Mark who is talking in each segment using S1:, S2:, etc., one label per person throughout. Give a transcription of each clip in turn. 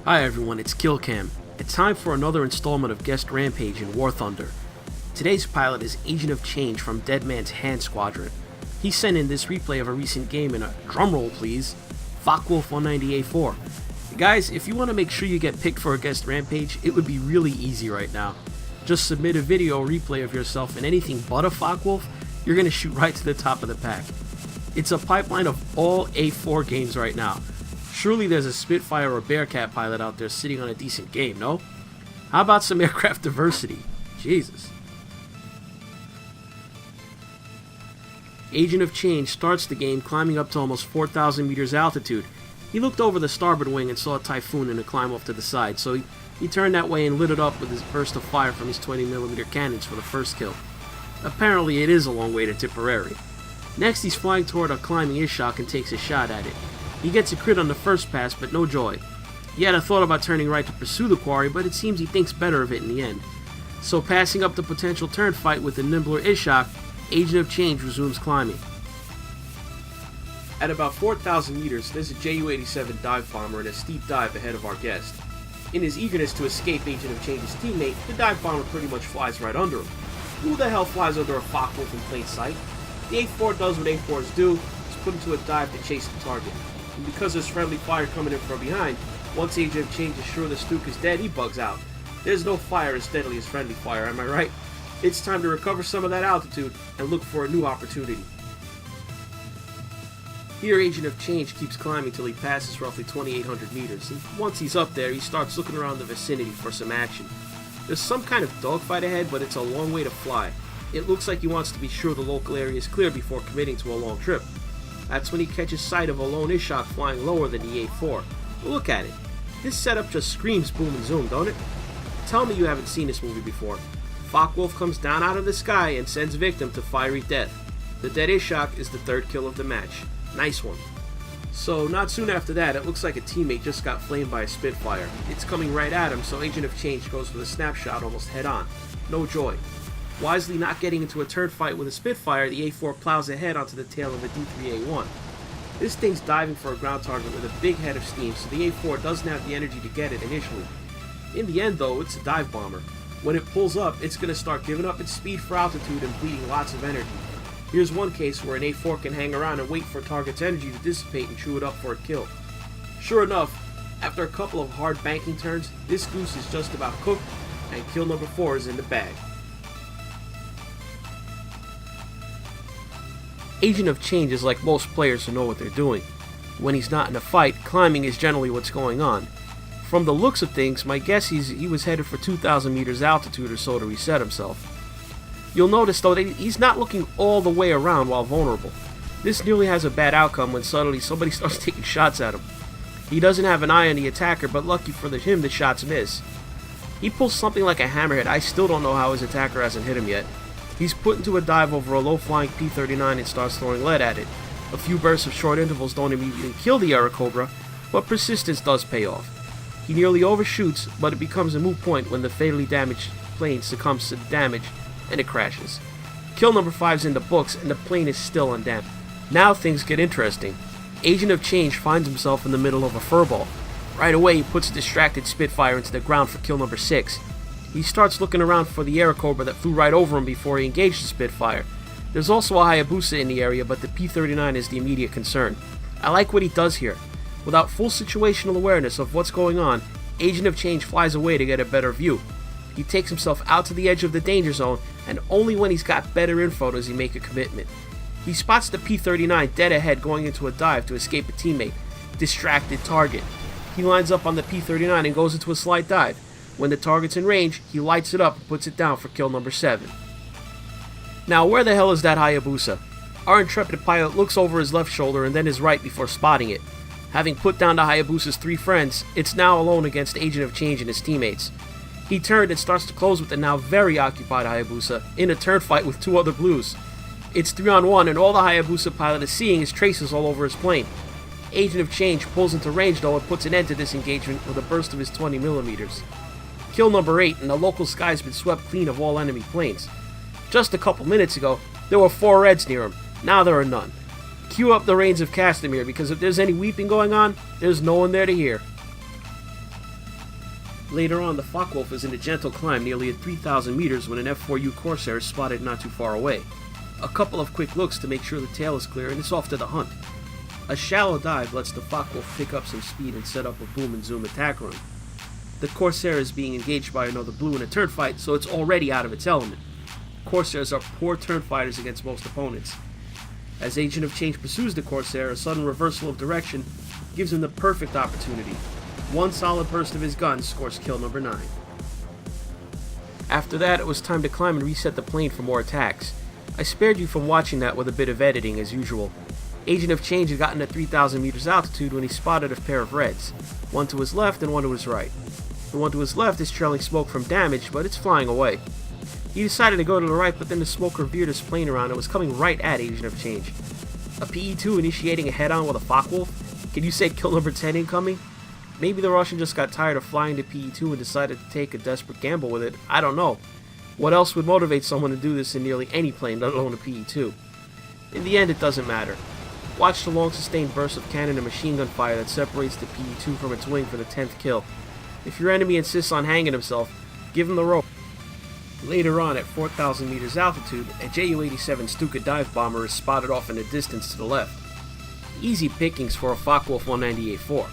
S1: Hi everyone, it's KillCam. It's time for another installment of Guest Rampage in War Thunder. Today's pilot is Agent of Change from Deadman's Hand Squadron. He sent in this replay of a recent game in a drumroll please, Focke-Wulf 198-4. Guys, if you want to make sure you get picked for a Guest Rampage, it would be really easy right now. Just submit a video replay of yourself in anything but a Focke-Wulf, you're going to shoot right to the top of the pack. It's a pipeline of all A4 games right now. Surely there's a Spitfire or Bearcat pilot out there sitting on a decent game, no? How about some aircraft diversity? Jesus. Agent of Change starts the game climbing up to almost 4,000 meters altitude. He looked over the starboard wing and saw a Typhoon in a climb off to the side, so he turned that way and lit it up with his burst of fire from his 20mm cannons for the first kill. Apparently it is a long way to Tipperary. Next he's flying toward a climbing Ishak and takes a shot at it. He gets a crit on the first pass, but no joy. He had a thought about turning right to pursue the quarry, but it seems he thinks better of it in the end. So passing up the potential turn fight with the nimbler Ishak, Agent of Change resumes climbing. At about 4,000 meters, there's a Ju-87 dive bomber in a steep dive ahead of our guest. In his eagerness to escape Agent of Change's teammate, the dive bomber pretty much flies right under him. Who the hell flies under a Focke-Wulf in plain sight? The A4 does what A4s do, is put into a dive to chase the target. And because there's friendly fire coming in from behind, once Agent of Change is sure the Stuke is dead, he bugs out. There's no fire as deadly as friendly fire, am I right? It's time to recover some of that altitude and look for a new opportunity. Here Agent of Change keeps climbing till he passes roughly 2,800 meters, and once he's up there, he starts looking around the vicinity for some action. There's some kind of dogfight ahead, but it's a long way to fly. It looks like he wants to be sure the local area is clear before committing to a long trip. That's when he catches sight of a lone Ishak flying lower than the A4. Look at it. This setup just screams boom and zoom, don't it? Tell me you haven't seen this movie before. Focke-Wulf comes down out of the sky and sends victim to fiery death. The dead Ishak is the third kill of the match. Nice one. So not soon after that, it looks like a teammate just got flamed by a Spitfire. It's coming right at him, so Agent of Change goes for the snapshot almost head on. No joy. Wisely not getting into a turn fight with a Spitfire, the A4 plows ahead onto the tail of a D3A1. This thing's diving for a ground target with a big head of steam, so the A4 doesn't have the energy to get it initially. In the end though, it's a dive bomber. When it pulls up, it's going to start giving up its speed for altitude and bleeding lots of energy. Here's one case where an A4 can hang around and wait for a target's energy to dissipate and chew it up for a kill. Sure enough, after a couple of hard banking turns, this goose is just about cooked, and kill number 4 is in the bag. Agent of Change is like most players who know what they're doing. When he's not in a fight, climbing is generally what's going on. From the looks of things, my guess he was headed for 2,000 meters altitude or so to reset himself. You'll notice though that he's not looking all the way around while vulnerable. This nearly has a bad outcome when suddenly somebody starts taking shots at him. He doesn't have an eye on the attacker, but lucky for him the shots miss. He pulls something like a hammerhead. I still don't know how his attacker hasn't hit him yet. He's put into a dive over a low-flying P-39 and starts throwing lead at it. A few bursts of short intervals don't immediately kill the Airacobra, but persistence does pay off. He nearly overshoots, but it becomes a moot point when the fatally damaged plane succumbs to the damage and it crashes. Kill number 5's in the books and the plane is still undamaged. Now things get interesting. Agent of Change finds himself in the middle of a furball. Right away he puts a distracted Spitfire into the ground for kill number 6. He starts looking around for the Airacobra that flew right over him before he engaged the Spitfire. There's also a Hayabusa in the area, but the P-39 is the immediate concern. I like what he does here. Without full situational awareness of what's going on, Agent of Change flies away to get a better view. He takes himself out to the edge of the danger zone, and only when he's got better info does he make a commitment. He spots the P-39 dead ahead going into a dive to escape a teammate. Distracted target. He lines up on the P-39 and goes into a slight dive. When the target's in range, he lights it up and puts it down for kill number 7. Now where the hell is that Hayabusa? Our intrepid pilot looks over his left shoulder and then his right before spotting it. Having put down the Hayabusa's 3 friends, it's now alone against Agent of Change and his teammates. He turned and starts to close with the now very occupied Hayabusa in a turn fight with 2 other blues. It's 3-on-1 and all the Hayabusa pilot is seeing is traces all over his plane. Agent of Change pulls into range though and puts an end to this engagement with a burst of his 20mm. Kill number 8 and the local sky's been swept clean of all enemy planes. Just a couple minutes ago, there were 4 reds near him. Now there are none. Cue up the Rains of Castamere because if there's any weeping going on, there's no one there to hear. Later on, the Focke-Wulf is in a gentle climb nearly at 3,000 meters when an F4U Corsair is spotted not too far away. A couple of quick looks to make sure the tail is clear and it's off to the hunt. A shallow dive lets the Focke-Wulf pick up some speed and set up a boom and zoom attack run. The Corsair is being engaged by another blue in a turn fight, so it's already out of its element. Corsairs are poor turn fighters against most opponents. As Agent of Change pursues the Corsair, a sudden reversal of direction gives him the perfect opportunity. One solid burst of his gun scores kill number 9. After that, it was time to climb and reset the plane for more attacks. I spared you from watching that with a bit of editing as usual. Agent of Change had gotten to 3,000 meters altitude when he spotted a pair of reds, one to his left and one to his right. The one to his left is trailing smoke from damage, but it's flying away. He decided to go to the right, but then the smoke revered his plane around and was coming right at Agent of Change. A PE-2 initiating a head-on with a Focke-Wulf? Can you say kill number 10 incoming? Maybe the Russian just got tired of flying the PE-2 and decided to take a desperate gamble with it. I don't know. What else would motivate someone to do this in nearly any plane, let alone a PE-2? In the end, it doesn't matter. Watch the long sustained burst of cannon and machine gun fire that separates the PE-2 from its wing for the 10th kill. If your enemy insists on hanging himself, give him the rope. Later on, at 4,000 meters altitude, a Ju-87 Stuka dive bomber is spotted off in the distance to the left. Easy pickings for a Focke-Wulf 198-4.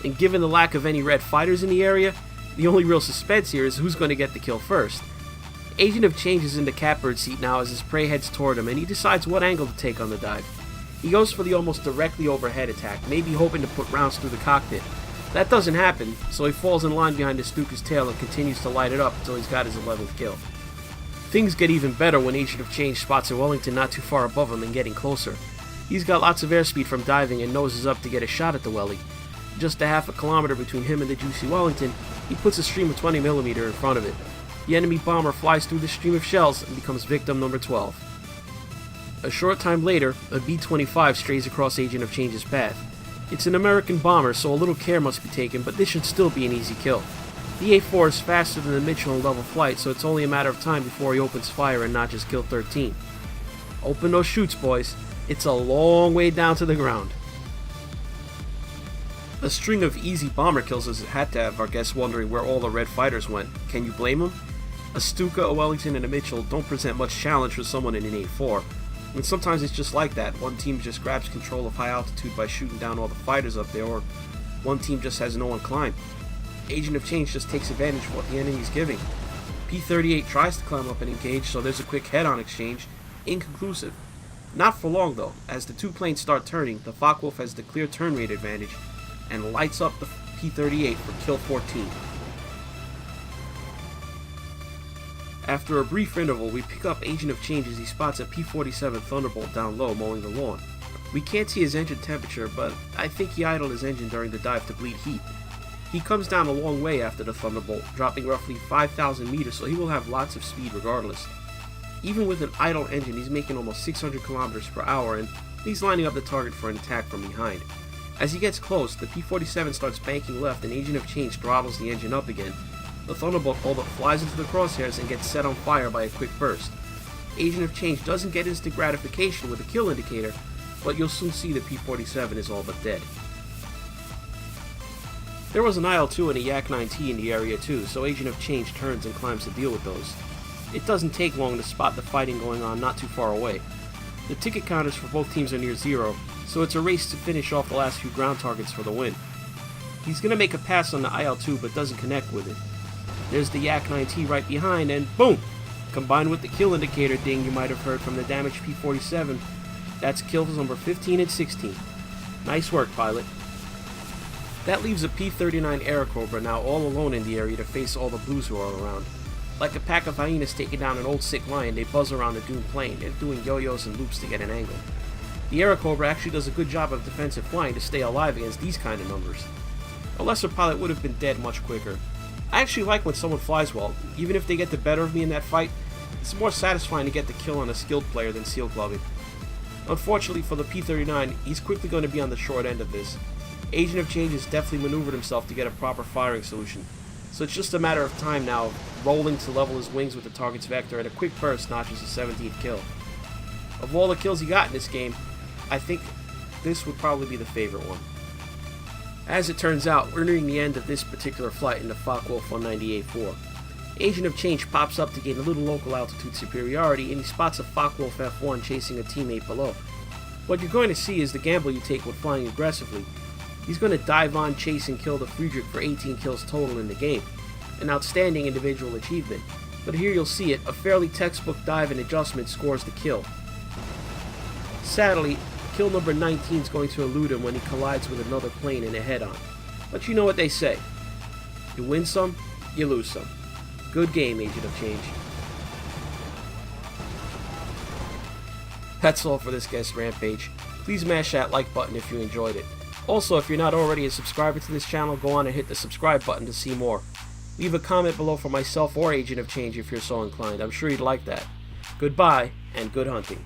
S1: And given the lack of any red fighters in the area, the only real suspense here is who's going to get the kill first. Agent of Change is in the catbird seat now as his prey heads toward him, and he decides what angle to take on the dive. He goes for the almost directly overhead attack, maybe hoping to put rounds through the cockpit. That doesn't happen, so he falls in line behind the Stuka's tail and continues to light it up until he's got his 11th kill. Things get even better when Agent of Change spots a Wellington not too far above him and getting closer. He's got lots of airspeed from diving and noses up to get a shot at the Welly. Just a half a kilometer between him and the juicy Wellington, he puts a stream of 20mm in front of it. The enemy bomber flies through the stream of shells and becomes victim number 12. A short time later, a B-25 strays across Agent of Change's path. It's an American bomber, so a little care must be taken, but this should still be an easy kill. The A-4 is faster than the Mitchell in level flight, so it's only a matter of time before he opens fire and notches kill 13. Open those chutes, boys. It's a long way down to the ground. A string of easy bomber kills has had to have our guests wondering where all the red fighters went. Can you blame them? A Stuka, a Wellington, and a Mitchell don't present much challenge for someone in an A-4. And sometimes it's just like that. One team just grabs control of high altitude by shooting down all the fighters up there, or one team just has no one climb. Agent of Change just takes advantage of what the enemy's giving. P-38 tries to climb up and engage, so there's a quick head-on exchange. Inconclusive. Not for long though. As the two planes start turning, the Focke-Wulf has the clear turn rate advantage and lights up the P-38 for kill 14. After a brief interval, we pick up Agent of Change as he spots a P-47 Thunderbolt down low mowing the lawn. We can't see his engine temperature, but I think he idled his engine during the dive to bleed heat. He comes down a long way after the Thunderbolt, dropping roughly 5,000 meters, so he will have lots of speed regardless. Even with an idle engine, he's making almost 600 kilometers per hour, and he's lining up the target for an attack from behind. As he gets close, the P-47 starts banking left and Agent of Change throttles the engine up again. The Thunderbolt all but flies into the crosshairs and gets set on fire by a quick burst. Agent of Change doesn't get instant gratification with a kill indicator, but you'll soon see the P-47 is all but dead. There was an IL-2 and a Yak-9T in the area too, so Agent of Change turns and climbs to deal with those. It doesn't take long to spot the fighting going on not too far away. The ticket counters for both teams are near zero, so it's a race to finish off the last few ground targets for the win. He's going to make a pass on the IL-2 but doesn't connect with it. There's the Yak-9T right behind, and boom! Combined with the kill indicator ding you might have heard from the damaged P-47, that's kills number 15 and 16. Nice work, pilot. That leaves a P-39 Airacobra now all alone in the area to face all the blues who are around. Like a pack of hyenas taking down an old sick lion, they buzz around the doomed plane, and doing yo-yos and loops to get an angle. The Airacobra actually does a good job of defensive flying to stay alive against these kind of numbers. A lesser pilot would have been dead much quicker. I actually like when someone flies well. Even if they get the better of me in that fight, it's more satisfying to get the kill on a skilled player than seal gloving. Unfortunately for the P-39, he's quickly going to be on the short end of this. Agent of Change has definitely maneuvered himself to get a proper firing solution, so it's just a matter of time now of rolling to level his wings with the target's vector, and a quick burst notches his 17th kill. Of all the kills he got in this game, I think this would probably be the favorite one. As it turns out, we're nearing the end of this particular flight in the Focke-Wulf 198-4. Agent of Change pops up to gain a little local altitude superiority, and he spots a Focke-Wulf F1 chasing a teammate below. What you're going to see is the gamble you take when flying aggressively. He's going to dive on, chase, and kill the Friedrich for 18 kills total in the game. An outstanding individual achievement. But here you'll see it, a fairly textbook dive and adjustment scores the kill. Sadly, kill number 19 is going to elude him when he collides with another plane in a head-on. But you know what they say. You win some, you lose some. Good game, Agent of Change. That's all for this guest Rampage. Please mash that like button if you enjoyed it. Also, if you're not already a subscriber to this channel, go on and hit the subscribe button to see more. Leave a comment below for myself or Agent of Change if you're so inclined. I'm sure you'd like that. Goodbye, and good hunting.